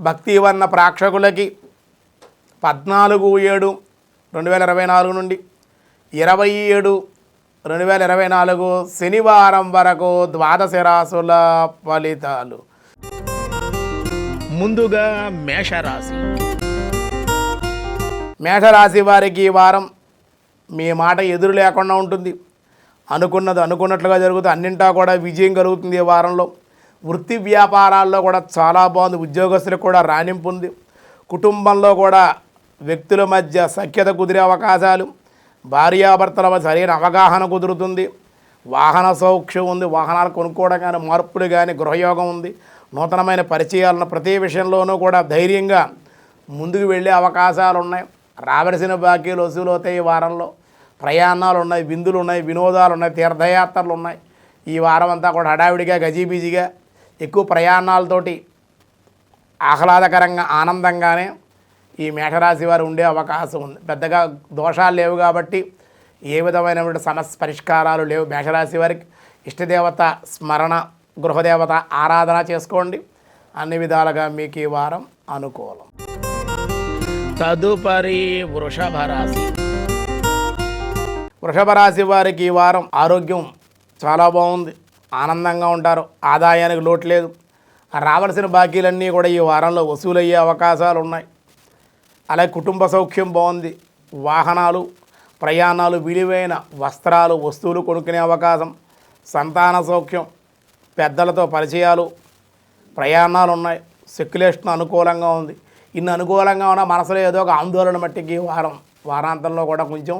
భక్తివన్న ప్రేక్షకులకి 14/7/2024 నుండి 27/2024 శనివారం వరకు ద్వాదశ రాశుల ఫలితాలు. ముందుగా మేషరాశి. మేషరాశి వారికి ఈ వారం మీ మాట ఎదురు లేకుండా ఉంటుంది. అనుకున్నది అనుకున్నట్లుగా జరుగుతుంది. అన్నింటా కూడా విజయం కలుగుతుంది. ఈ వారంలో వృత్తి వ్యాపారాల్లో కూడా చాలా బాగుంది. ఉద్యోగస్తులకు కూడా రాణింపు ఉంది. కుటుంబంలో కూడా వ్యక్తుల మధ్య సఖ్యత కుదిరే అవకాశాలు, భార్యాభర్తల మధ్య సరైన అవగాహన కుదురుతుంది. వాహన సౌఖ్యం ఉంది. వాహనాలు కొనుక్కోవడం కానీ, మార్పులు కానీ, గృహయోగం ఉంది. నూతనమైన పరిచయాలను ప్రతి విషయంలోనూ కూడా ధైర్యంగా ముందుకు వెళ్ళే అవకాశాలు ఉన్నాయి. రావలసిన బాకీలు వసూలు అవుతాయి. ఈ వారంలో ప్రయాణాలు ఉన్నాయి, విందులు ఉన్నాయి, వినోదాలు ఉన్నాయి, తీర్థయాత్రలు ఉన్నాయి. ఈ వారం అంతా కూడా హడావిడిగా గజిబిజిగా ఎక్కువ ప్రయాణాలతోటి ఆహ్లాదకరంగా ఆనందంగానే ఈ మేషరాశి వారు ఉండే అవకాశం ఉంది. పెద్దగా దోషాలు లేవు కాబట్టి ఏ విధమైనటువంటి సమస్య పరిష్కారాలు లేవు. మేషరాశి వారికి ఇష్టదేవత స్మరణ, గృహదేవత ఆరాధన చేసుకోండి. అన్ని విధాలుగా మీకు ఈ వారం అనుకూలం. తదుపరి వృషభ రాశి. వృషభ రాశి వారికి ఈ వారం ఆరోగ్యం చాలా బాగుంది. ఆనందంగా ఉంటారు. ఆదాయానికి లోటు లేదు. రావాల్సిన బాకీలన్నీ కూడా ఈ వారంలో వసూలయ్యే అవకాశాలు ఉన్నాయి. అలాగే కుటుంబ సౌఖ్యం బాగుంది. వాహనాలు, ప్రయాణాలు, విలువైన వస్త్రాలు, వస్తువులు కొనుక్కునే అవకాశం, సంతాన సౌఖ్యం, పెద్దలతో పరిచయాలు, ప్రయాణాలు ఉన్నాయి. సెక్యులేషన్ అనుకూలంగా ఉంది. ఇన్ని అనుకూలంగా ఉన్న మనసులో ఏదో ఒక ఆందోళన మట్టికి వారాంతంలో కూడా కొంచెం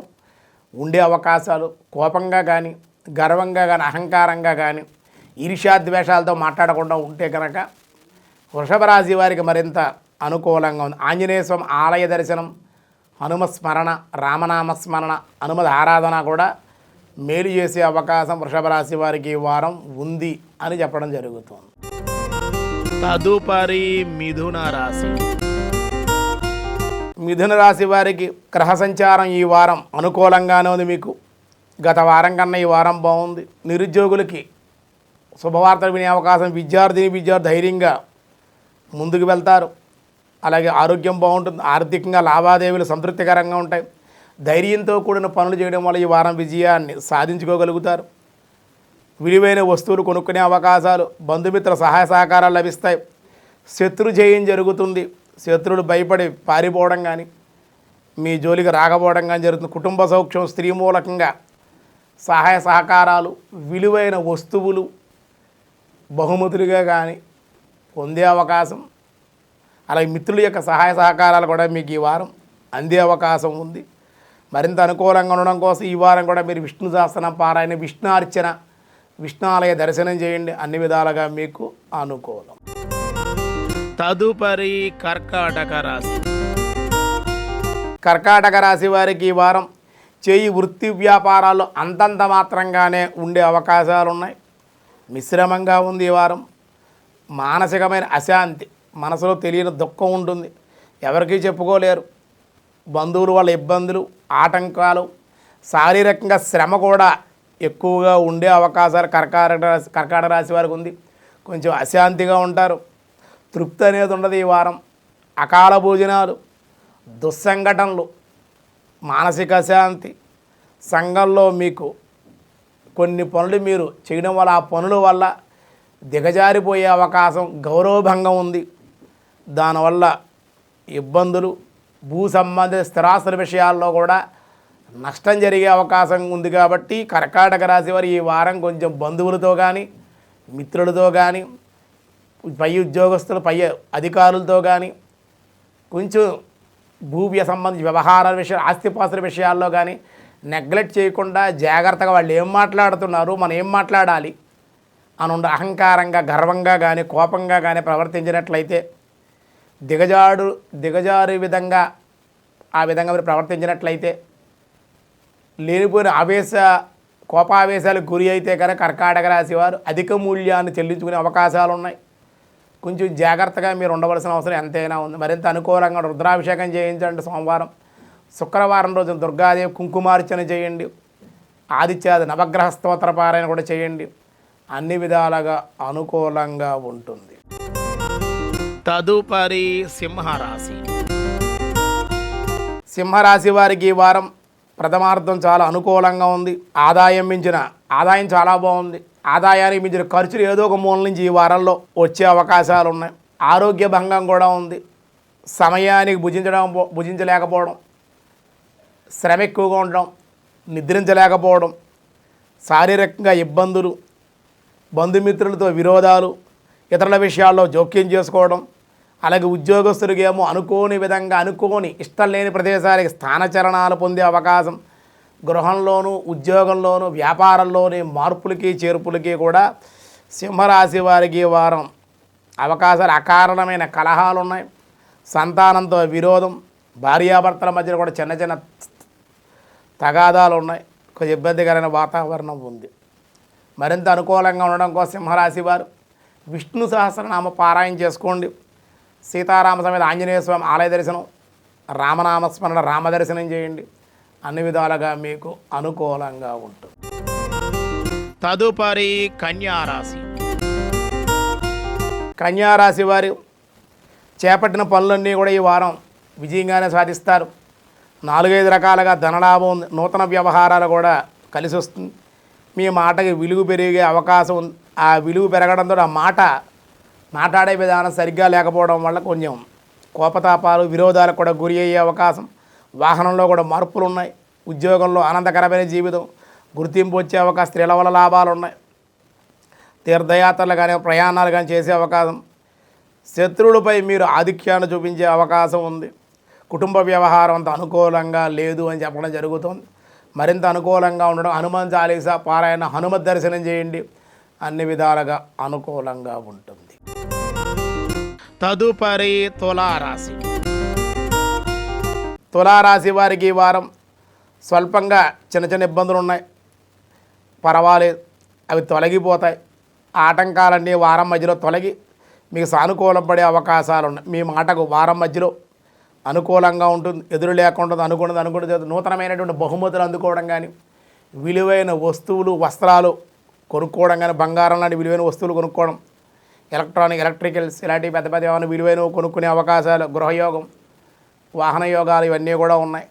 ఉండే అవకాశాలు. కోపంగా కానీ, గర్వంగా కానీ, అహంకారంగా కానీ, ఈర్ష్యాద్వేషాలతో మాట్లాడకుండా ఉంటే కనుక వృషభ రాశి వారికి మరింత అనుకూలంగా ఉంది. ఆంజనేయ స్వామి ఆలయ దర్శనం, హనుమ స్మరణ, రామనామ స్మరణ, హనుమద్ ఆరాధన కూడా మేలు చేసే అవకాశం వృషభ రాశి వారికి ఈ వారం ఉంది అని చెప్పడం జరుగుతుంది. తదుపరి మిథున రాశి. మిథున రాశి వారికి గ్రహ సంచారం ఈ వారం అనుకూలంగానే ఉంది. మీకు గత వారం కన్నా ఈ వారం బాగుంది. నిరుద్యోగులకి శుభవార్తలు వినే అవకాశం. విద్యార్థి ధైర్యంగా ముందుకు వెళ్తారు. అలాగే ఆరోగ్యం బాగుంటుంది. ఆర్థికంగా లావాదేవీలు సంతృప్తికరంగా ఉంటాయి. ధైర్యంతో కూడిన పనులు చేయడం వల్ల ఈ వారం విజయాన్ని సాధించుకోగలుగుతారు. విలువైన వస్తువులు కొనుక్కునే అవకాశాలు, బంధుమిత్రుల సహాయ సహకారాలు లభిస్తాయి. శత్రు జయం జరుగుతుంది. శత్రువులు భయపడి పారిపోవడం కానీ, మీ జోలికి రాకపోవడం కానీ జరుగుతుంది. కుటుంబ సౌఖ్యం, స్త్రీ మూలకంగా సహాయ సహకారాలు, విలువైన వస్తువులు బహుమతులుగా కానీ పొందే అవకాశం, అలాగే మిత్రుల యొక్క సహాయ సహకారాలు కూడా మీకు ఈ వారం అందే అవకాశం ఉంది. మరింత అనుకూలంగా ఉండడం కోసం ఈ వారం కూడా మీరు విష్ణు సహస్రనామ పారాయణ, విష్ణు అర్చన, విష్ణాలయ దర్శనం చేయండి. అన్ని విధాలుగా మీకు అనుకూలం. తదుపరి కర్కాటక రాశి. కర్కాటక రాశి వారికి ఈ వారం చేయి వృత్తి వ్యాపారాల్లో అంతంత మాత్రంగానే ఉండే అవకాశాలు ఉన్నాయి. మిశ్రమంగా ఉంది ఈ వారం. మానసికమైన అశాంతి, మనసులో తెలియని దుఃఖం ఉంటుంది. ఎవరికీ చెప్పుకోలేరు. బంధువుల వల్ల ఇబ్బందులు, ఆటంకాలు, శారీరకంగా శ్రమ కూడా ఎక్కువగా ఉండే అవకాశాలు కర్కాటక రాశి వారికి ఉంది. కొంచెం అశాంతిగా ఉంటారు. తృప్తి అనేది ఉండదు ఈ వారం. అకాల భోజనాలు, దుస్సంఘటనలు, మానసిక అశాంతి, సంఘంలో మీకు కొన్ని పనులు మీరు చేయడం వల్ల ఆ పనుల వల్ల దిగజారిపోయే అవకాశం, గౌరవభంగం ఉంది. దానివల్ల ఇబ్బందులు, భూ సంబంధిత స్థిరాస్తుల విషయాల్లో కూడా నష్టం జరిగే అవకాశం ఉంది. కాబట్టి కర్కాటక రాశి వారు ఈ వారం కొంచెం బంధువులతో కానీ, మిత్రులతో కానీ, పై ఉద్యోగస్తులు, పై అధికారులతో కానీ కొంచెం భూవ్య సంబంధించి వ్యవహారాల విషయాలు, ఆస్తిపాస్తుల విషయాల్లో కానీ నెగ్లెక్ట్ చేయకుండా జాగ్రత్తగా వాళ్ళు ఏం మాట్లాడుతున్నారు, మనం ఏం మాట్లాడాలి అని అహంకారంగా, గర్వంగా కానీ, కోపంగా కానీ ప్రవర్తించినట్లయితే, దిగజారు విధంగా ఆ విధంగా మీరు ప్రవర్తించినట్లయితే, లేనిపోయిన కోపావేశాలకు గురి అయితే కనుక కర్కాటక రాశి వారు అధిక మూల్యాన్ని చెల్లించుకునే అవకాశాలు ఉన్నాయి. కొంచెం జాగ్రత్తగా మీరు ఉండవలసిన అవసరం ఎంతైనా ఉంది. మరింత అనుకూలంగా రుద్రాభిషేకం చేయించండి. సోమవారం, శుక్రవారం రోజు దుర్గాదేవి కుంకుమార్చన చేయండి. ఆదిత్యాది నవగ్రహ స్తోత్ర పారాయణ కూడా చేయండి. అన్ని విధాలుగా అనుకూలంగా ఉంటుంది. తదుపరి సింహరాశి. సింహరాశి వారికి ఈ వారం ప్రథమార్థం చాలా అనుకూలంగా ఉంది. ఆదాయం చాలా బాగుంది. ఆదాయానికి మించిన ఖర్చులు ఏదో ఒక మూల నుంచి ఈ వారంలో వచ్చే అవకాశాలు ఉన్నాయి. ఆరోగ్య భంగం కూడా ఉంది. సమయానికి భుజించలేకపోవడం, శ్రమ ఎక్కువగా ఉండడం, నిద్రించలేకపోవడం, శారీరకంగా ఇబ్బందులు, బంధుమిత్రులతో విరోధాలు, ఇతరుల విషయాల్లో జోక్యం చేసుకోవడం, అలాగే ఉద్యోగస్తులకి ఏమో అనుకోని ఇష్టం లేని ప్రదేశాలకి స్థానచలనాలు పొందే అవకాశం, గృహంలోనూ ఉద్యోగంలోనూ వ్యాపారంలోని మార్పులకి చేర్పులకి కూడా సింహరాశి వారికి వారం అవకాశాలు. అకారణమైన కలహాలు ఉన్నాయి. సంతానంతో విరోధం, భార్యాభర్తల మధ్యలో కూడా చిన్న చిన్న తగాదాలు ఉన్నాయి. కొంచెం ఇబ్బందికరమైన వాతావరణం ఉంది. మరింత అనుకూలంగా ఉండడం కోసం సింహరాశి వారు విష్ణు సహస్రనామ పారాయణ చేసుకోండి. సీతారామ సమేత ఆంజనేయ స్వామి ఆలయ దర్శనం, రామనామస్మరణ రామదర్శనం చేయండి. అన్ని విధాలుగా మీకు అనుకూలంగా ఉంటుంది. తదుపరి కన్యారాశి. కన్యారాశి వారు చేపట్టిన పనులన్నీ కూడా ఈ వారం విజయంగానే సాధిస్తారు. 4-5 రకాలుగా ధనలాభం ఉంది. నూతన వ్యవహారాలు కూడా కలిసి వస్తుంది. మీ మాటకి విలువ పెరిగే అవకాశం ఉంది. ఆ విలువ పెరగడంతో ఆ మాట్లాడే విధానం సరిగ్గా లేకపోవడం వల్ల కొంచెం కోపతాపాలు, విరోధాలకు కూడా గురి అయ్యే అవకాశం. వాహనంలో కూడా మార్పులు ఉన్నాయి. ఉద్యోగంలో ఆనందకరమైన జీవితం, గుర్తింపు వచ్చే అవకాశం, స్త్రీల వల్ల లాభాలు ఉన్నాయి. తీర్థయాత్రలు కానీ ప్రయాణాలు కానీ చేసే అవకాశం. శత్రువులపై మీరు ఆధిక్యాన్ని చూపించే అవకాశం ఉంది. కుటుంబ వ్యవహారం అంత అనుకూలంగా లేదు అని చెప్పడం జరుగుతుంది. మరింత అనుకూలంగా ఉండడం హనుమాన్ చాలీసా పారాయణ, హనుమత్ దర్శనం చేయండి. అన్ని విధాలుగా అనుకూలంగా ఉంటుంది. తదుపరి తులారాశి. తులారాశి వారికి ఈ వారం స్వల్పంగా చిన్న ఇబ్బందులు ఉన్నాయి. పర్వాలేదు, అవి తొలగిపోతాయి. ఆటంకాలన్నీ వారం మధ్యలో తొలగి మీకు సానుకూలం పడే అవకాశాలు ఉన్నాయి. మీ మాటకు వారం మధ్యలో అనుకూలంగా ఉంటుంది. ఎదురు లేకుండా అనుకుంటుంది. నూతనమైనటువంటి బహుమతులు అందుకోవడం కానీ, విలువైన వస్తువులు, వస్త్రాలు కొనుక్కోవడం కానీ, బంగారం లాంటి విలువైన వస్తువులు కొనుక్కోవడం, ఎలక్ట్రికల్స్ ఇలాంటి పెద్ద ఏమైనా విలువైనవి కొనుక్కునే అవకాశాలు, గృహయోగం, వాహన యోగాలు ఇవన్నీ కూడా ఉన్నాయి.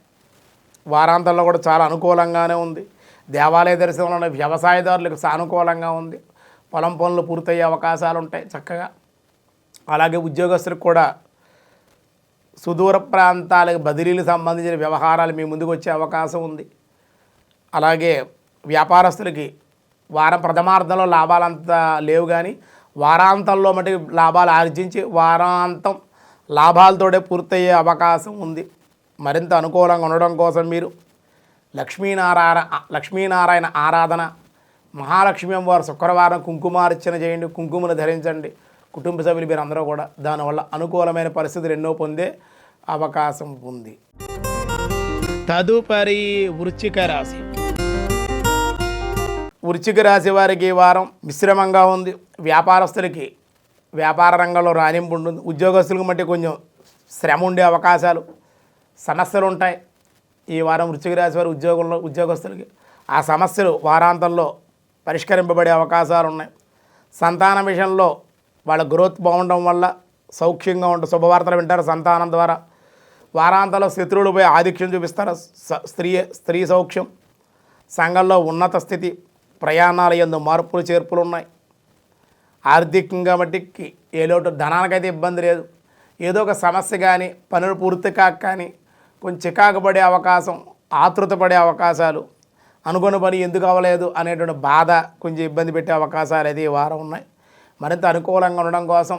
వారాంతంలో కూడా చాలా అనుకూలంగానే ఉంది. దేవాలయ దర్శనంలో ఉన్న వ్యవసాయదారులకు సానుకూలంగా ఉంది. పొలం పనులు పూర్తయ్యే అవకాశాలు ఉంటాయి చక్కగా. అలాగే ఉద్యోగస్తులకు కూడా సుదూర ప్రాంతాలకు బదిలీలకు సంబంధించిన వ్యవహారాలు మీ ముందుకు వచ్చే అవకాశం ఉంది. అలాగే వ్యాపారస్తులకి వారం ప్రథమార్థంలో లాభాలంతా లేవు, కానీ వారాంతంలో మటుకు లాభాలు ఆర్జించి వారాంతం లాభాలతోనే పూర్తయ్యే అవకాశం ఉంది. మరింత అనుకూలంగా ఉండడం కోసం మీరు లక్ష్మీనారాయణ ఆరాధన, మహాలక్ష్మి అమ్మవారు శుక్రవారం కుంకుమార్చన చేయండి. కుంకుమను ధరించండి. కుటుంబ సభ్యులు మీరు అందరూ కూడా దానివల్ల అనుకూలమైన పరిస్థితులు ఎన్నో పొందే అవకాశం ఉంది. తదుపరి వృశ్చిక రాశి. వృశ్చిక రాశి వారికి ఈ వారం మిశ్రమంగా ఉంది. వ్యాపారస్తులకి వ్యాపార రంగంలో రాణింపు ఉంటుంది. ఉద్యోగస్తులకు మట్టి కొంచెం శ్రమ ఉండే అవకాశాలు, సమస్యలు ఉంటాయి. ఈ వారం వృశ్చిక రాశి వారి ఉద్యోగస్తులకి ఆ సమస్యలు వారాంతంలో పరిష్కరింపబడే అవకాశాలు ఉన్నాయి. సంతానం విషయంలో వాళ్ళ గ్రోత్ బాగుండడం వల్ల సౌఖ్యంగా ఉంటుంది. శుభవార్తలు వింటారు సంతానం ద్వారా. వారాంతంలో శత్రువులపై ఆధిక్యం చూపిస్తారు. స్త్రీ సౌఖ్యం, సంఘంలో ఉన్నత స్థితి, ప్రయాణాల యందు మార్పులు చేర్పులు ఉన్నాయి. ఆర్థికంగా మట్టికి ఏ లోటు, ధనానికైతే ఇబ్బంది లేదు. ఏదో ఒక సమస్య కానీ, పనులు పూర్తి కాక కానీ కొంచెం చికాకు పడే అవకాశం, ఆతృత పడే అవకాశాలు, అనుకున్న పని ఎందుకు అవ్వలేదు అనేటువంటి బాధ, కొంచెం ఇబ్బంది పెట్టే అవకాశాలు అయితే ఈ వారం ఉన్నాయి. మరింత అనుకూలంగా ఉండడం కోసం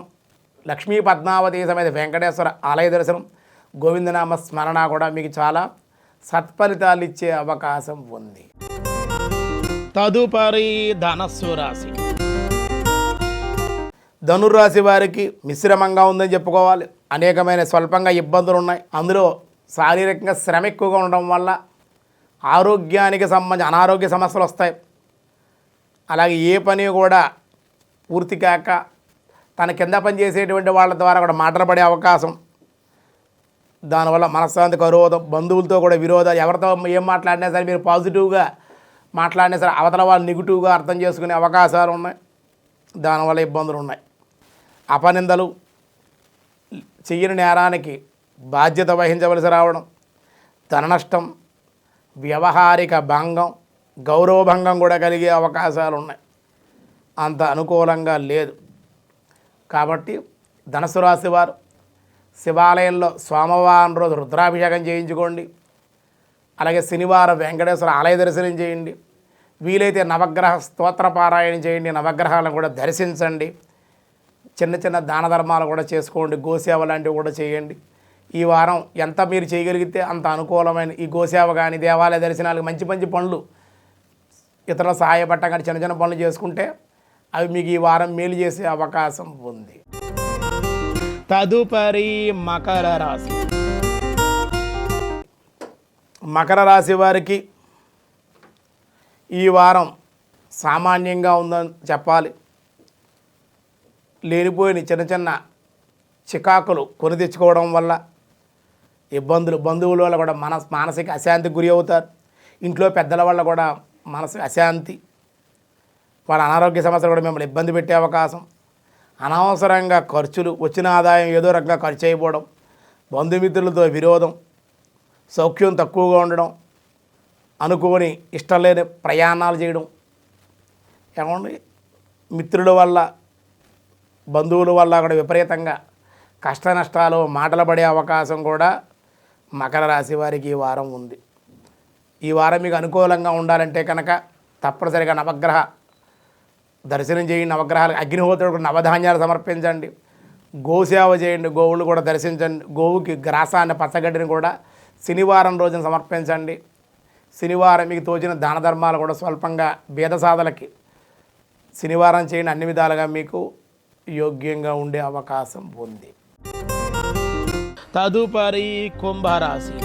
లక్ష్మీ పద్మావతి సమేత వెంకటేశ్వర ఆలయ దర్శనం, గోవిందనామ స్మరణ కూడా మీకు చాలా సత్ఫలితాలు ఇచ్చే అవకాశం ఉంది. తదుపరి ధనస్సు రాశి. ధనుర్రాశి వారికి మిశ్రమంగా ఉందని చెప్పుకోవాలి. అనేకమైన స్వల్పంగా ఇబ్బందులు ఉన్నాయి. అందులో శారీరకంగా శ్రమ ఎక్కువగా ఉండడం వల్ల ఆరోగ్యానికి సంబంధించి అనారోగ్య సమస్యలు వస్తాయి. అలాగే ఏ పని కూడా పూర్తి కాక తన కింద పని చేసేటువంటి వాళ్ళ ద్వారా కూడా మాటలు పడే అవకాశం, దానివల్ల మనశ్శాంతి కరువడం, బంధువులతో కూడా విరోధాలు, ఎవరితో ఏం మాట్లాడినా సరే మీరు పాజిటివ్గా మాట్లాడినా సరే అవతల వాళ్ళు నెగిటివ్గా అర్థం చేసుకునే అవకాశాలు ఉన్నాయి. దానివల్ల ఇబ్బందులు ఉన్నాయి. అపనిందలు, చెయ్యని నేరానికి బాధ్యత వహించవలసి రావడం, ధన నష్టం, వ్యవహారిక భంగం, గౌరవభంగం కూడా కలిగే అవకాశాలు ఉన్నాయి. అంత అనుకూలంగా లేదు. కాబట్టి ధనుసు రాశి వారు శివాలయంలో సోమవారం రోజు రుద్రాభిషేకం చేయించుకోండి. అలాగే శనివారం వెంకటేశ్వర ఆలయ దర్శనం చేయండి. వీలైతే నవగ్రహ స్తోత్ర పారాయణ చేయండి. నవగ్రహాలను కూడా దర్శించండి. చిన్న చిన్న దాన ధర్మాలు కూడా చేసుకోండి. గోసేవ లాంటివి కూడా చేయండి. ఈ వారం ఎంత మీరు చేయగలిగితే అంత అనుకూలమైన ఈ గోసేవ కానీ దేవాలయ దర్శనాలకు మంచి మంచి పనులు ఇతరుల సహాయపడటం కానీ చిన్న చిన్న పనులు చేసుకుంటే అవి మీకు ఈ వారం మేలు చేసే అవకాశం ఉంది. తదుపరి మకర రాశి. మకర రాశి వారికి ఈ వారం సామాన్యంగా ఉందని చెప్పాలి. లేనిపోయిన చిన్న చిన్న చికాకులు కొని తెచ్చుకోవడం వల్ల ఇబ్బందులు, బంధువుల వల్ల కూడా మానసిక అశాంతికి గురి అవుతారు. ఇంట్లో పెద్దల వల్ల కూడా మనసు అశాంతి, వాళ్ళ అనారోగ్య సమస్యలు కూడా మిమ్మల్ని ఇబ్బంది పెట్టే అవకాశం, అనవసరంగా ఖర్చులు, వచ్చిన ఆదాయం ఏదో రకంగా ఖర్చు అయిపోవడం, బంధుమిత్రులతో విరోధం, సౌఖ్యం తక్కువగా ఉండడం, అనుకోని ఇష్టం లేని ప్రయాణాలు చేయడం, ఏమండి మిత్రుల వల్ల బంధువుల వల్ల కూడా విపరీతంగా కష్ట నష్టాలు మాటలు పడే అవకాశం కూడా మకర రాశి వారికి ఈ వారం ఉంది. ఈ వారం మీకు అనుకూలంగా ఉండాలంటే కనుక తప్పనిసరిగా నవగ్రహ దర్శనం చేయండి. నవగ్రహాలకు అగ్నిహోత్రుడికి నవధాన్యాలు సమర్పించండి. గోసేవ చేయండి. గోవులు కూడా దర్శించండి. గోవుకి గ్రాసాన్ని పచ్చగడ్డిని కూడా శనివారం రోజున సమర్పించండి. శనివారం మీకు తోచిన దాన ధర్మాలు కూడా స్వల్పంగా బీదసాదలకి శనివారం చేయండి. అన్ని విధాలుగా మీకు యోగ్యంగా ఉండే అవకాశం ఉంది. తదుపరి కుంభరాశి.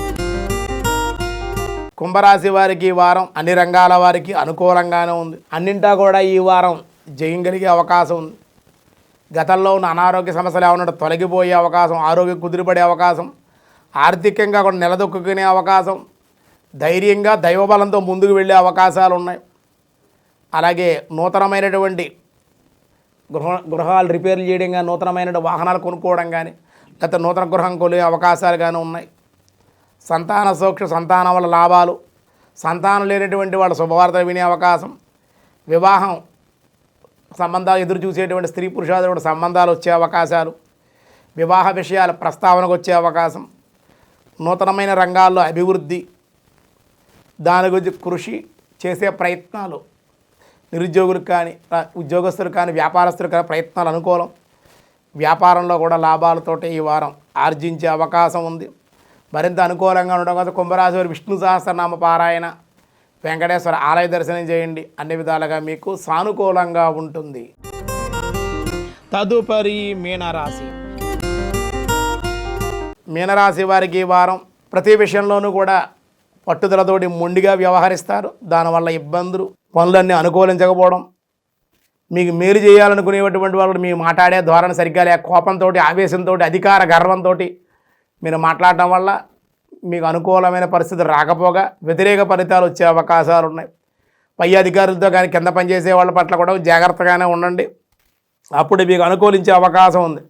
కుంభరాశి వారికి ఈ వారం అన్ని రంగాల వారికి అనుకూలంగానే ఉంది. అన్నింటా కూడా ఈ వారం జయం కలిగే అవకాశం ఉంది. గతంలో ఉన్న అనారోగ్య సమస్యలు ఏమన్నా తొలగిపోయే అవకాశం, ఆరోగ్యం కుదిరిపడే అవకాశం, ఆర్థికంగా కూడా నిలదొక్కునే అవకాశం, ధైర్యంగా దైవబలంతో ముందుకు వెళ్ళే అవకాశాలు ఉన్నాయి. అలాగే నూతనమైనటువంటి గృహాలు రిపేర్లు చేయడం కానీ, నూతనమైన వాహనాలు కొనుక్కోవడం కానీ, లేకపోతే నూతన గృహం కొనే అవకాశాలు కానీ ఉన్నాయి. సంతాన సౌఖ్య, సంతానం వల్ల లాభాలు, సంతానం లేనటువంటి వాళ్ళ శుభవార్తలు వినే అవకాశం, వివాహం సంబంధాలు ఎదురు చూసేటువంటి స్త్రీ పురుషాదులు సంబంధాలు వచ్చే అవకాశాలు, వివాహ విషయాల ప్రస్తావనకు వచ్చే అవకాశం, నూతనమైన రంగాల్లో అభివృద్ధి, దాని గురించి కృషి చేసే ప్రయత్నాలు, నిరుద్యోగులకు కానీ ఉద్యోగస్తులకు కానీ వ్యాపారస్తులకు కానీ ప్రయత్నాలు అనుకూలం. వ్యాపారంలో కూడా లాభాలతోటి ఈ వారం ఆర్జించే అవకాశం ఉంది. మరింత అనుకూలంగా ఉండడం కోసం కుంభరాశి వారు విష్ణు సహస్రనామ పారాయణ, వెంకటేశ్వర ఆలయ దర్శనం చేయండి. అన్ని విధాలుగా మీకు సానుకూలంగా ఉంటుంది. తదుపరి మీనరాశి. మీనరాశి వారికి ఈ వారం ప్రతి విషయంలోనూ కూడా పట్టుదలతోటి మొండిగా వ్యవహరిస్తారు. దానివల్ల ఇబ్బందులు, పనులన్నీ అనుకూలించకపోవడం, మీకు మేలు చేయాలనుకునేటువంటి వాళ్ళు మీ మాట్లాడే ధోరణి సరిగ్గా లేక కోపంతో, ఆవేశంతో, అధికార గర్వంతో మీరు మాట్లాడటం వల్ల మీకు అనుకూలమైన పరిస్థితులు రాకపోగా వ్యతిరేక ఫలితాలు వచ్చే అవకాశాలు ఉన్నాయి. పై అధికారులతో కానీ కింద పనిచేసే వాళ్ళ పట్ల కూడా జాగ్రత్తగానే ఉండండి. అప్పుడు మీకు అనుకూలించే అవకాశం ఉంది.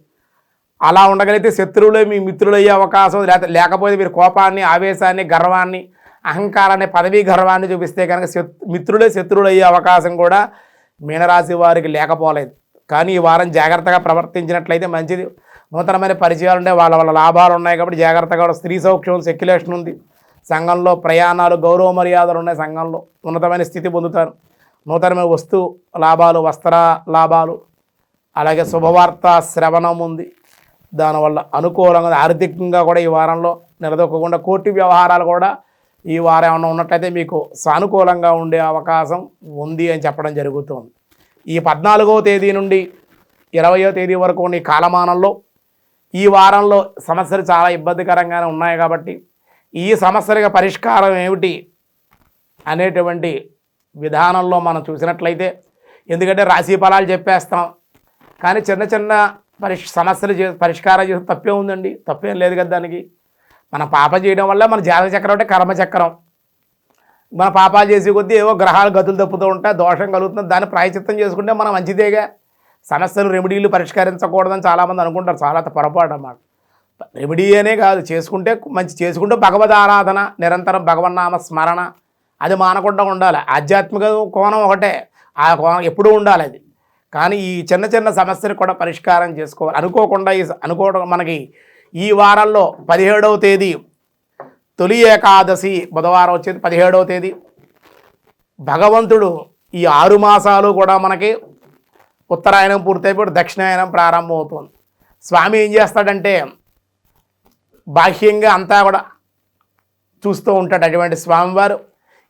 అలా ఉండగలిగితే శత్రువులే మీ మిత్రులు అయ్యే అవకాశం, లేకపోతే మీరు కోపాన్ని, ఆవేశాన్ని, గర్వాన్ని, అహంకారాన్ని, పదవీ గర్వాన్ని చూపిస్తే కనుక మిత్రులే శత్రువులు అయ్యే అవకాశం కూడా మీనరాశి వారికి లేకపోలేదు. కానీ ఈ వారం జాగ్రత్తగా ప్రవర్తించినట్లయితే మంచిది. నూతనమైన పరిచయాలు ఉండే వాళ్ళ వల్ల లాభాలు ఉన్నాయి కాబట్టి జాగ్రత్తగా. స్త్రీ సౌఖ్యం, సెక్యులేషన్ ఉంది. సంఘంలో ప్రయాణాలు, గౌరవ మర్యాదలు ఉన్నాయి. సంఘంలో ఉన్నతమైన స్థితి పొందుతారు. నూతనమైన వస్తు లాభాలు, వస్త్ర లాభాలు, అలాగే శుభవార్త శ్రవణం ఉంది. దానివల్ల అనుకూలంగా ఆర్థికంగా కూడా ఈ వారంలో నిలదొక్కకుండా కోర్టు వ్యవహారాలు కూడా ఈ వారం ఏమన్నా ఉన్నట్లయితే మీకు సానుకూలంగా ఉండే అవకాశం ఉంది అని చెప్పడం జరుగుతుంది. ఈ 14వ తేదీ నుండి 20వ తేదీ వరకు ఉన్న ఈ కాలమానంలో ఈ వారంలో సమస్యలు చాలా ఇబ్బందికరంగానే ఉన్నాయి కాబట్టి ఈ సమస్యలకు పరిష్కారం ఏమిటి అనేటువంటి విధానంలో మనం చూసినట్లయితే, ఎందుకంటే రాశి ఫలాలు చెప్పేస్తాం కానీ చిన్న చిన్న సమస్యలు పరిష్కారం చేసి తప్పే ఉందండి, తప్పేం లేదు కదా. దానికి మన పాప చేయడం వల్ల మన జాతక చక్రం అంటే కర్మచక్రం. మన పాపాలు చేసే కొద్దీ ఏవో గ్రహాలు గతులు తప్పుతూ ఉంటాయి, దోషం కలుగుతుంది. దాన్ని ప్రాయచిత్తం చేసుకుంటే మనం మంచిదేగా. సమస్యలు రెమెడీలు పరిష్కరించకూడదని చాలామంది అనుకుంటారు. చాలా పొరపాటు అన్నమాట. రెమెడీ అనే కాదు, చేసుకుంటే మంచి, చేసుకుంటే భగవద్ ఆరాధన, నిరంతరం భగవన్నామ స్మరణ అది మానకుండా ఉండాలి. ఆధ్యాత్మిక కోణం ఒకటే, ఆ కోణం ఎప్పుడూ ఉండాలి అది. కానీ ఈ చిన్న చిన్న సమస్యలు కూడా పరిష్కారం చేసుకోవాలి. అనుకోవడం మనకి ఈ వారంలో 17వ తేదీ తొలి ఏకాదశి బుధవారం వచ్చేది 17వ తేదీ. భగవంతుడు ఈ 6 మాసాలు కూడా మనకి ఉత్తరాయణం పూర్తయిపోయి దక్షిణాయనం ప్రారంభం అవుతుంది. స్వామి ఏం చేస్తాడంటే బాహ్యంగా అంతా కూడా చూస్తూ ఉంటాడు. అటువంటి స్వామివారు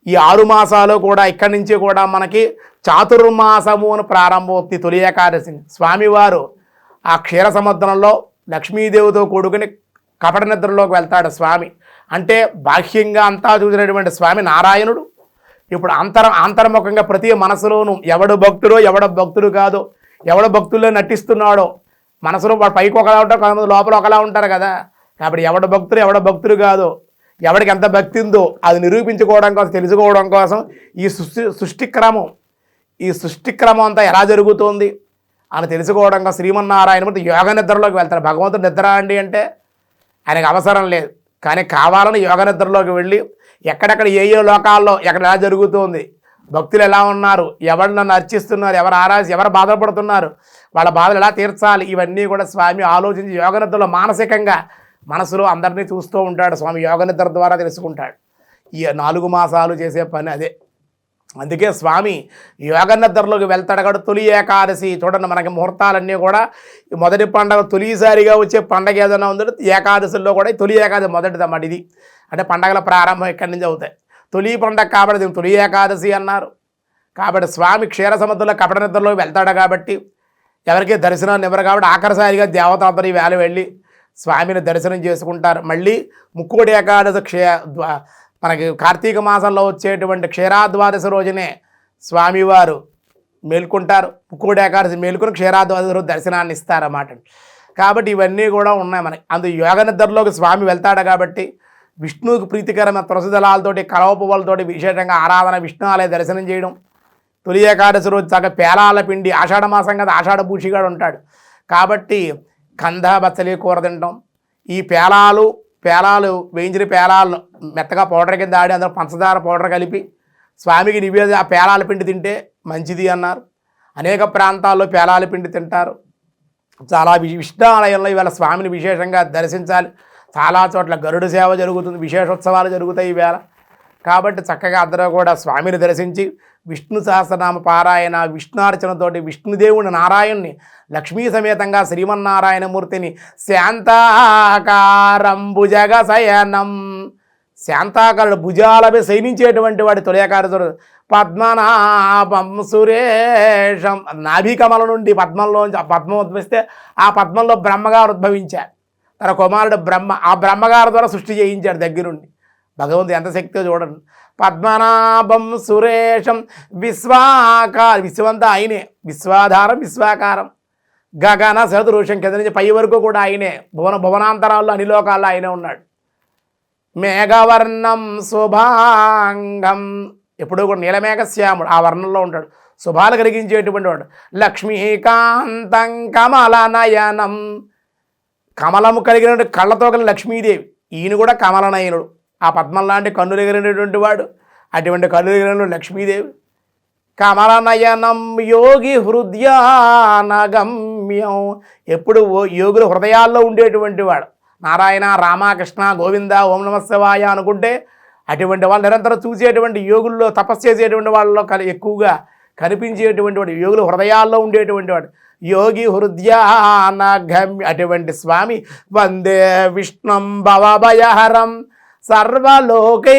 ఈ 6 మాసాలు కూడా ఇక్కడి నుంచి కూడా మనకి చాతుర్మాసము అని ప్రారంభమవుతుంది. తొలి ఏకాదశి స్వామివారు ఆ క్షీర సముద్రంలో లక్ష్మీదేవితో కూడుకుని కపట నిద్రలోకి వెళ్తాడు స్వామి. అంటే బాహ్యంగా అంతా చూసినటువంటి స్వామి నారాయణుడు ఇప్పుడు అంతర్ముఖంగా ప్రతి మనసులోనూ ఎవడు భక్తుడో ఎవడ భక్తుడు కాదో, ఎవడ భక్తుల్లో నటిస్తున్నాడో, మనసులో వాడు పైకి ఒకలా ఉంటారు, కొంతమంది లోపల ఒకలా ఉంటారు కదా. కాబట్టి ఎవడ భక్తుడు ఎవడ భక్తుడు కాదో, ఎవడికి ఎంత భక్తి ఉందో అది నిరూపించుకోవడం కోసం, తెలుసుకోవడం కోసం ఈ సృష్టిక్రమం అంతా ఎలా జరుగుతోంది అని తెలుసుకోవడం కోసం శ్రీమన్నారాయణమూర్తి యోగ నిద్రలోకి వెళ్తారు. భగవంతుడు నిద్ర అండి అంటే ఆయనకు అవసరం లేదు, కానీ కావాలని యోగ నిద్రలోకి వెళ్ళి ఎక్కడెక్కడ ఏ లోకాల్లో ఎక్కడ ఎలా జరుగుతోంది, భక్తులు ఎలా ఉన్నారు, ఎవరు నన్ను అర్చిస్తున్నారు, ఎవరు బాధపడుతున్నారు, వాళ్ళ బాధలు ఎలా తీర్చాలి, ఇవన్నీ కూడా స్వామి ఆలోచించి యోగ నిద్రలో మానసికంగా మనసులో అందరినీ చూస్తూ ఉంటాడు. స్వామి యోగ నిద్ర ద్వారా తెలుసుకుంటాడు. ఈ 4 మాసాలు చేసే పని అదే. అందుకే స్వామి యోగ నిద్రలోకి వెళ్తాడు. కాబట్టి తొలి ఏకాదశి చూడండి, మనకి ముహూర్తాలన్నీ కూడా మొదటి పండగ తొలిసారిగా వచ్చే పండగ ఏదైనా ఉందంటే ఏకాదశిలో కూడా తొలి ఏకాదశి మొదటిదన్నమాట. ఇది అంటే పండగల ప్రారంభం ఇక్కడి నుంచి అవుతాయి. తొలి పండగ కాబట్టి దీన్ని తొలి ఏకాదశి అన్నారు. కాబట్టి స్వామి క్షీర సముద్రంలో కపట నిద్రలోకి వెళ్తాడు కాబట్టి ఎవరికి దర్శనాన్ని ఇవ్వరు. కాబట్టి ఆఖరిసారిగా దేవతాంతరి వేళ వెళ్ళి స్వామిని దర్శనం చేసుకుంటారు. మళ్ళీ ముక్కోటి ఏకాదశి మనకి కార్తీక మాసంలో వచ్చేటువంటి క్షీరాద్వాదశి రోజునే స్వామివారు మేల్కొంటారు. ముక్కోటి ఏకాదశి మేల్కొని క్షీరాద్వాదశి రోజు దర్శనాన్ని ఇస్తారన్నమాట. కాబట్టి ఇవన్నీ కూడా ఉన్నాయి మనకి. యోగ నిద్రలోకి స్వామి వెళ్తాడు కాబట్టి విష్ణువుకి ప్రీతికరమైన తులసి దళాలతోటి కలవపువ్వులతోటి విశేషంగా ఆరాధన, విష్ణు ఆలయ దర్శనం చేయడం. తొలి ఏకాదశి రోజు చక్కగా పేలాల పిండి, ఆషాఢ మాసం కదా, ఆషాఢ భూషిగాడు ఉంటాడు కాబట్టి కంద బచ్చలి కూర తింటాం. ఈ పేలాలు వేయించిన పేలాలను మెత్తగా పౌడర్ కింద ఆడి అందులో పంచదార పౌడర్ కలిపి స్వామికి నివేద ఆ పేలాల పిండి తింటే మంచిది అన్నారు. అనేక ప్రాంతాల్లో పేలాల పిండి తింటారు. చాలా విష్ణాలయంలో ఇవాళ స్వామిని విశేషంగా దర్శించాలి. చాలా చోట్ల గరుడ సేవ జరుగుతుంది, విశేషోత్సవాలు జరుగుతాయి ఈవేళ. కాబట్టి చక్కగా అందరూ కూడా స్వామిని దర్శించి విష్ణు సహస్రనామ పారాయణ, విష్ణార్చనతోటి విష్ణుదేవుని నారాయణ్ణి లక్ష్మీ సమేతంగా శ్రీమన్నారాయణమూర్తిని శాంతాకారం భుజగ శయనం, శాంతాకారుడు భుజాలపై శయనించేటువంటి వాడి తొలి ఏకాదశి పద్మనాభం సురేషం. నాభికమల నుండి పద్మంలోంచి ఆ పద్మం ఉద్భవిస్తే ఆ పద్మంలో బ్రహ్మగారు ఉద్భవించారు. తన కుమారుడు బ్రహ్మ, ఆ బ్రహ్మగారి ద్వారా సృష్టి చేయించాడు దగ్గరుండి. భగవంతుడు ఎంత శక్తితో చూడండి. పద్మనాభం సురేషం విశ్వాకార, విశ్వంతా ఆయనే, విశ్వాధారం విశ్వాకారం, గగన సదృశం, కింద నుంచి పై వరకు కూడా ఆయనే, భువనాంతరాల్లో అన్ని లోకాల్లో ఆయనే ఉన్నాడు. మేఘవర్ణం శుభాంగం, ఎప్పుడూ కూడా నీలమేఘశ్యాముడు ఆ వర్ణంలో ఉంటాడు, శుభాలు కలిగించేటువంటి వాడు. లక్ష్మీకాంతం కమల నయనం, కమలము కలిగిన కళ్ళతో కలిగిన లక్ష్మీదేవి, ఈయన కూడా కమలనయనుడు, ఆ పద్మం లాంటి కన్నులు ఎగిరినటువంటి వాడు. అటువంటి కన్నులు ఎగిరిన లక్ష్మీదేవి. కమలనయనం యోగి హృదయానగమ్యం, ఎప్పుడు యోగుల హృదయాల్లో ఉండేటువంటి వాడు. నారాయణ రామకృష్ణ గోవింద ఓం నమ శివాయ అనుకుంటే అటువంటి వాళ్ళు నిరంతరం చూసేటువంటి యోగుల్లో తపస్సు చేసేటువంటి వాళ్ళలో ఎక్కువగా కనిపించేటువంటి వాడు, యోగుల హృదయాల్లో ఉండేటువంటి వాడు. యోగి హృదయానగమ్య, అటువంటి స్వామి వందే విష్ణుం భవభయహరం సర్వలోకైకనాథం,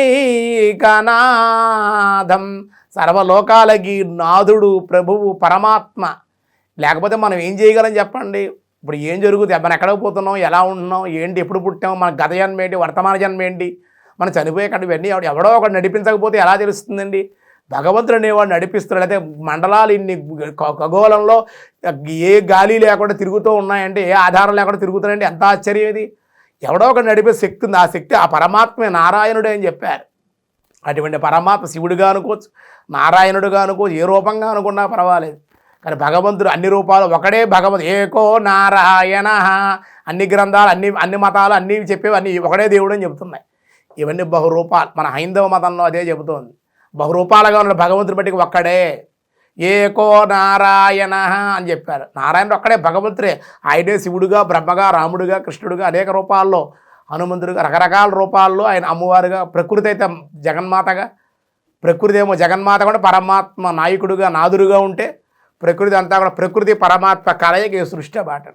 సర్వలోకాలకి నాథుడు, ప్రభువు, పరమాత్మ. లేకపోతే మనం ఏం చేయగలం చెప్పండి? ఇప్పుడు ఏం జరుగుతుంది? మనం ఎక్కడికి పోతున్నాం, ఎలా ఉంటున్నాం, ఏంటి, ఎప్పుడు పుట్టాం, మన గత జన్మ ఏంటి, వర్తమాన జన్మ ఏంటి, మనం చనిపోయే కంటే ఇవన్నీ ఎవడో ఒకటి నడిపించకపోతే ఎలా తెలుస్తుందండి? భగవంతుడు అనేవాడు నడిపిస్తున్నాడు. అయితే మండలాలు ఇన్ని ఖగోళంలో ఏ గాలి లేకుండా తిరుగుతూ ఉన్నాయంటే, ఏ ఆధారం లేకుండా తిరుగుతున్నాయంటే ఎంత ఆశ్చర్యం ఇది. ఎవడో ఒకటి నడిపే శక్తి ఉంది. ఆ శక్తి ఆ పరమాత్మే, నారాయణుడే అని చెప్పారు. అటువంటి పరమాత్మ శివుడిగా అనుకోవచ్చు, నారాయణుడిగా అనుకోవచ్చు, ఏ రూపంగా అనుకున్నా పర్వాలేదు. కానీ భగవంతుడు అన్ని రూపాలు ఒకడే భగవంతుడు, ఏకో నారాయణ. అన్ని గ్రంథాలు అన్ని మతాలు అన్నీ చెప్పేవి అన్నీ ఒకడే దేవుడు అని చెబుతున్నాయి. ఇవన్నీ బహురూపాలు. మన హైందవ మతంలో అదే చెబుతోంది. బహురూపాలుగా ఉన్న భగవంతుడి బట్టి ఒక్కడే, ఏకో నారాయణ అని చెప్పారు. నారాయణుడు ఒక్కడే భగవంతుడే. ఆయనే శివుడుగా, బ్రహ్మగా, రాముడుగా, కృష్ణుడుగా అనేక రూపాల్లో, హనుమంతుడుగా రకరకాల రూపాల్లో ఆయన అమ్మవారుగా, ప్రకృతి అయితే జగన్మాతగా, ప్రకృతి ఏమో జగన్మాత కూడా పరమాత్మ నాయకుడుగా నాదుడుగా ఉంటే, ప్రకృతి అంతా కూడా ప్రకృతి పరమాత్మ కలయిక సృష్టి బాట.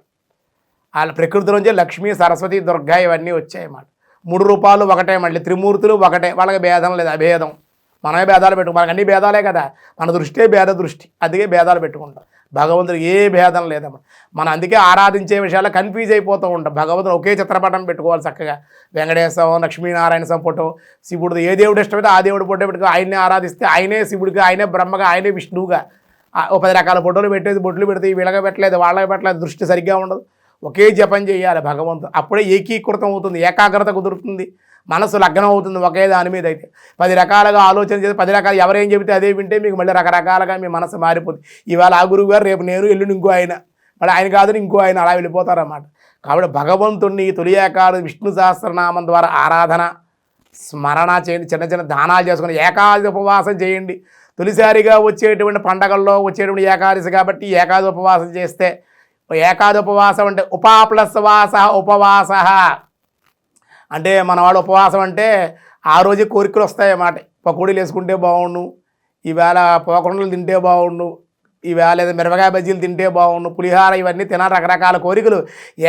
వాళ్ళ ప్రకృతి నుంచి లక్ష్మీ, సరస్వతి, దుర్గా ఇవన్నీ వచ్చాయన్నమాట. 3 రూపాలు ఒకటే, మళ్ళీ త్రిమూర్తులు ఒకటే. వాళ్ళకి భేదం లేదు, అభేదం. మనమే భేదాలు మనకు అన్ని భేదాలే కదా, మన దృష్టే భేద దృష్టి, అందుకే భేదాలు పెట్టుకుంటాం. భగవంతుడు ఏ భేదం లేదమ్మా. మనం అందుకే ఆరాధించే విషయాల్లో కన్ఫ్యూజ్ అయిపోతూ ఉంటాం. భగవంతుడు ఒకే చిత్రపటం పెట్టుకోవాలి చక్కగా. వెంకటేశ్వరం, లక్ష్మీనారాయణ స్వామి ఫోటో, శివుడు ఏ దేవుడు ఇష్టమైతే ఆ దేవుడు ఫోటో పెట్టుకో. ఆయన్నే ఆరాధిస్తే ఆయనే శివుడిగా, ఆయనే బ్రహ్మగా, ఆయనే విష్ణువుగా. 10 రకాల ఫోటోలు పెట్టేది, బొట్లు పెడితే వీళ్ళగా పెట్టలేదు, వాళ్ళగా పెట్టలేదు, దృష్టి సరిగ్గా ఉండదు. ఒకే జపం చేయాలి భగవంతుడు. అప్పుడే ఏకీకృతం అవుతుంది, ఏకాగ్రత కుదురుతుంది, మనసు లగ్నం అవుతుంది ఒకే దాని మీద. అయితే 10 రకాలుగా ఆలోచన చేసి 10 రకాలు ఎవరేం చెబితే అదే వింటే మీకు మళ్ళీ రకరకాలుగా మీ మనసు మారిపోతుంది. ఇవాళ ఆ గురువు గారు, రేపు నేను, ఎల్లుండి ఇంకో ఆయన, మళ్ళీ ఆయన కాదని ఇంకో ఆయన, అలా వెళ్ళిపోతారన్నమాట. కాబట్టి భగవంతుడిని తొలి ఏకాదశి విష్ణు సహస్రనామం ద్వారా ఆరాధన స్మరణ చేయండి. చిన్న చిన్న దానాలు చేసుకుని ఏకాదశి ఉపవాసం చేయండి. తొలిసారిగా వచ్చేటువంటి పండగల్లో వచ్చేటువంటి ఏకాదశి కాబట్టి ఏకాదశి ఉపవాసం చేస్తే, ఏకాదశి ఉపవాసం అంటే ఉపా ప్లస్ వాస ఉపవాస అంటే, మనవాడు ఉపవాసం అంటే ఆ రోజే కోరికలు వస్తాయన్నమాట. పకోడీలు వేసుకుంటే బాగుండు, ఈవేళ పోకుండలు తింటే బాగుండు, ఈవేళ ఏదో మిరపకాయ బజ్జీలు తింటే బాగుండు, పులిహార ఇవన్నీ తినాలి, రకరకాల కోరికలు.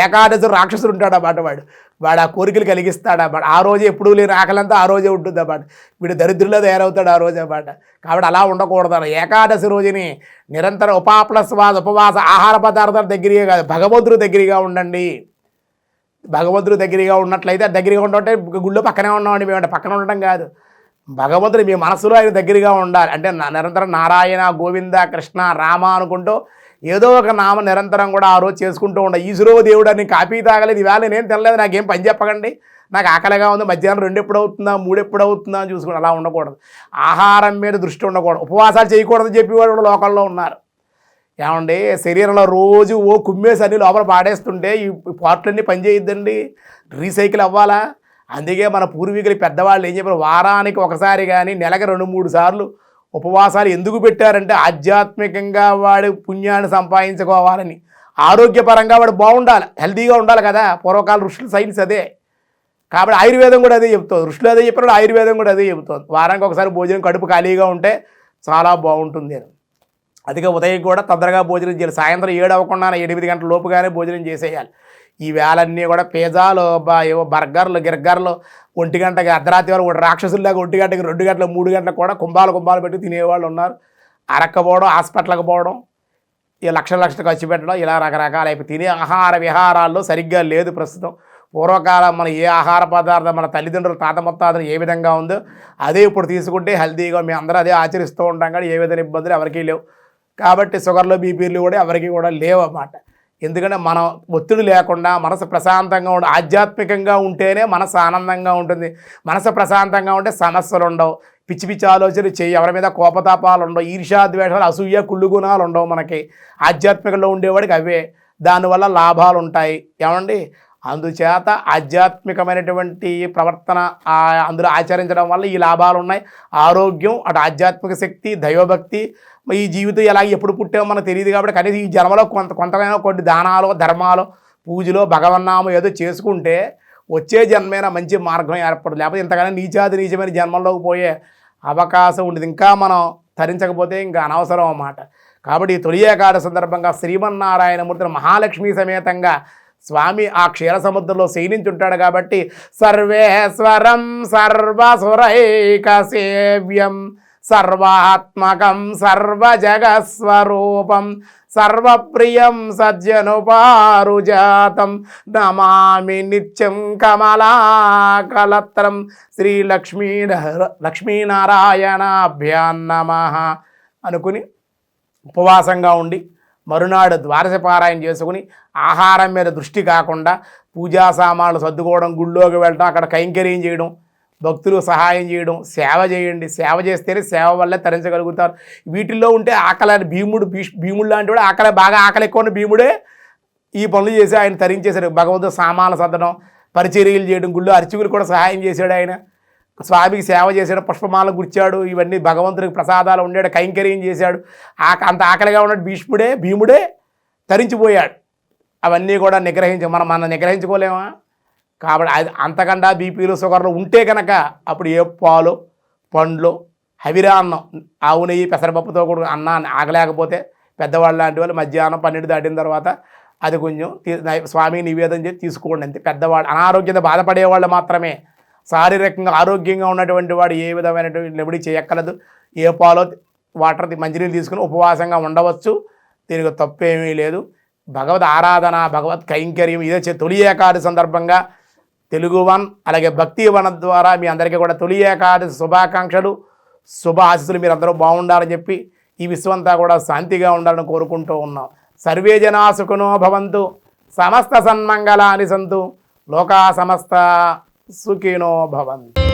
ఏకాదశి రాక్షసుడు ఉంటాడు అన్నమాట. వాడు ఆ కోరికలు కలిగిస్తాడన్నమాట. ఆ రోజే ఎప్పుడూ లేని ఆకలంతా ఆ రోజే ఉంటుంది అన్నమాట. వీడు దరిద్రుల్లో తయారవుతాడు ఆ రోజు అన్నమాట. కాబట్టి అలా ఉండకూడదు. ఏకాదశి రోజుని నిరంతరం ఉపవాస ఆహార పదార్థాల దగ్గరగా కాదు, భగవంతుడి దగ్గరగా ఉండండి. భగవంతుడి దగ్గరగా ఉన్నట్లయితే దగ్గరగా ఉండటం గుళ్ళో పక్కనే ఉన్నామండి మేమంటే, పక్కన ఉండటం కాదు, భగవంతుడు మీ మనసులో ఆయన దగ్గరగా ఉండాలి. అంటే నిరంతరం నారాయణ, గోవింద, కృష్ణ, రామ అనుకుంటూ ఏదో ఒక నామ నిరంతరం కూడా ఆ రోజు చేసుకుంటూ ఉండాలి. ఈశ్వరో దేవుడు అని కాపీ తాగలేదు, ఈవేళ నేనేం తినలేదు, నాకేం పని చెప్పకండి, నాకు ఆకలిగా ఉంది, మధ్యాహ్నం 2 ఎప్పుడు అవుతుందా, 3 ఎప్పుడు అవుతుందా అని చూసుకుని అలా ఉండకూడదు. ఆహారం మీద దృష్టి ఉండకూడదు. ఉపవాసాలు చేయకూడదని చెప్పేవాడు కూడా లోకల్లో ఉన్నారు. ఏమండి, శరీరంలో రోజు కుమ్మేసి అన్ని లోపల పాడేస్తుంటే ఈ పార్ట్లన్నీ పనిచేయొద్దండి, రీసైకిల్ అవ్వాలా? అందుకే మన పూర్వీకులు పెద్దవాళ్ళు ఏం చెప్పారు, వారానికి ఒకసారి కానీ నెలకి 2-3 సార్లు ఉపవాసాలు ఎందుకు పెట్టారంటే, ఆధ్యాత్మికంగా వాడు పుణ్యాన్ని సంపాదించుకోవాలని, ఆరోగ్యపరంగా వాడు బాగుండాలి, హెల్తీగా ఉండాలి కదా. పూర్వకాల ఋషులు సైన్స్ అదే. కాబట్టి ఆయుర్వేదం కూడా అదే చెప్తుంది. ఋషులు అదే చెప్పినప్పుడు ఆయుర్వేదం కూడా అదే చెబుతుంది. వారానికి ఒకసారి భోజనం, కడుపు ఖాళీగా ఉంటే చాలా బాగుంటుంది అని. అందుకే ఉదయం కూడా తొందరగా భోజనం చేయాలి. సాయంత్రం 7 అవ్వకుండా 8 గంటల లోపుగానే భోజనం చేసేయాలి. ఈ వేళన్నీ కూడా పిజ్జాలు, ఏవో బర్గర్లు, గిర్గర్లు, 1 గంటకి అర్ధరాత్రి వరకు రాక్షసుల్లాగా 1 గంటకి, 2 గంటలకు, 3 గంటలకు కూడా కుంభాలు పెట్టి తినేవాళ్ళు ఉన్నారు. అరక్కపోవడం, హాస్పిటల్కి పోవడం, ఈ లక్షలు ఖర్చు పెట్టడం, ఇలా రకరకాల అయిపోయి తినే ఆహార విహారాల్లో సరిగ్గా లేదు ప్రస్తుతం. పూర్వకాలం మన ఏ ఆహార పదార్థం మన తల్లిదండ్రులు, తాత ముత్తాతలు ఏ విధంగా ఉందో అదే ఇప్పుడు తీసుకుంటే హెల్తీగా మేము అందరూ అదే ఆచరిస్తూ ఉంటాం. కానీ ఏ విధంగా ఇబ్బందులు ఎవరికీ లేవు. కాబట్టి షుగర్లు, బీపీలు కూడా ఎవరికి కూడా లేవు అన్నమాట. ఎందుకంటే మనం ఒత్తిడి లేకుండా మనసు ప్రశాంతంగా ఆధ్యాత్మికంగా ఉంటేనే మనసు ఆనందంగా ఉంటుంది. మనసు ప్రశాంతంగా ఉంటే సమస్యలు ఉండవు, పిచ్చి పిచ్చి ఆలోచనలు చేయి, ఎవరి మీద కోపతాపాలు ఉండవు, ఈర్ష్యాద్వేషాలు, అసూయ, కుళ్ళు గుణాలు ఉండవు. మనకి ఆధ్యాత్మికంలో ఉండేవాడికి అవే, దానివల్ల లాభాలు ఉంటాయి. ఏమండి, అందుచేత ఆధ్యాత్మికమైనటువంటి ప్రవర్తన అందులో ఆచరించడం వల్ల ఈ లాభాలు ఉన్నాయి. ఆరోగ్యం, అటు ఆధ్యాత్మిక శక్తి, దైవభక్తి. ఈ జీవితం ఎలా ఎప్పుడు పుట్టామో మనకు తెలియదు కాబట్టి కనీసం ఈ జన్మలో కొంతమైనా కొన్ని దానాలు, ధర్మాలు, పూజలు, భగవన్నామం ఏదో చేసుకుంటే వచ్చే జన్మైనా మంచి మార్గం ఏర్పడదు. లేకపోతే ఇంతకన్నా నీచమైన జన్మల్లోకి పోయే అవకాశం ఉండదు. ఇంకా మనం తరించకపోతే ఇంకా అనవసరం అన్నమాట. కాబట్టి ఈ తొలి ఏకాదశి సందర్భంగా శ్రీమన్నారాయణమూర్తిని మహాలక్ష్మి సమేతంగా స్వామి ఆ క్షీర సముద్రంలో శయనించుంటాడు కాబట్టి సర్వేశ్వరం సర్వసురైక సేవ్యం సర్వాత్మకం సర్వజగస్వరూపం సర్వప్రియం సజ్జనుపారుజాతం నమామి నిత్యం కమలాకలత్రం శ్రీ లక్ష్మీనారాయణాభ్యాం నమః అనుకుని ఉపవాసంగా ఉండి మరునాడు ద్వాదశ పారాయణ చేసుకుని ఆహారం మీద దృష్టి కాకుండా పూజా సామాన్లు సర్దుకోవడం, గుళ్ళోకి వెళ్ళడం, అక్కడ కైంకర్యం చేయడం, భక్తులు సహాయం చేయడం, సేవ చేయండి. సేవ చేస్తేనే సేవ వల్లే తరించగలుగుతారు. వీటిల్లో ఉంటే ఆకలి భీముడు లాంటి వాడు బాగా ఆకలి ఎక్కువ ఉన్న భీముడే ఈ పనులు చేసి ఆయన తరించేశాడు. భగవంతుడు సామాన్లు సర్దడం, పరిచర్యలు చేయడం, గుళ్ళు అర్చకులు కూడా సహాయం చేశాడు. ఆయన స్వామికి సేవ చేశాడు, పుష్పమాల గుర్చాడు, ఇవన్నీ భగవంతుడికి ప్రసాదాలు ఉండాడు, కైంకర్యం చేశాడు. అంత ఆకలిగా ఉన్నాడు భీముడే తరించిపోయాడు. అవన్నీ కూడా మనం నిగ్రహించుకోలేమా? కాబట్టి అది అంతకన్నా బీపీలు షుగర్లు ఉంటే కనుక అప్పుడు ఏ పాలు, పండ్లు, హవిరాన్నం, ఆవు నెయ్యి, పెసరపప్పుతో కూడా అన్నాన్ని ఆగలేకపోతే పెద్దవాళ్ళు లాంటి వాళ్ళు మధ్యాహ్నం 12 దాటిన తర్వాత అది కొంచెం స్వామికి నివేదన చేసి తీసుకోండి. అంతే. పెద్దవాళ్ళు అనారోగ్యంతో బాధపడేవాళ్ళు మాత్రమే. శారీరకంగా ఆరోగ్యంగా ఉన్నటువంటి వాడు ఏ విధమైనటువంటి నిబడి చేయక్కర్లేదు. ఏ పాలో వాటర్ మంచినీళ్ళు తీసుకుని ఉపవాసంగా ఉండవచ్చు. దీనికి తప్పేమీ లేదు. భగవద్ ఆరాధన, భగవత్ కైంకర్యం ఇదే తొలి ఏకాదశి సందర్భంగా తెలుగు వన్ అలాగే భక్తి వన్ ద్వారా మీ అందరికీ కూడా తొలి ఏకాదశి శుభాకాంక్షలు, శుభ ఆశీస్సులు. మీరు అందరూ బాగుండాలని చెప్పి ఈ విశ్వంతా కూడా శాంతిగా ఉండాలని కోరుకుంటూ ఉన్నాం. సర్వే జనా సుఖినో భవంతు, సమస్త సన్మంగళాని సంతు, లోకా సమస్త సుఖినో భవంతు.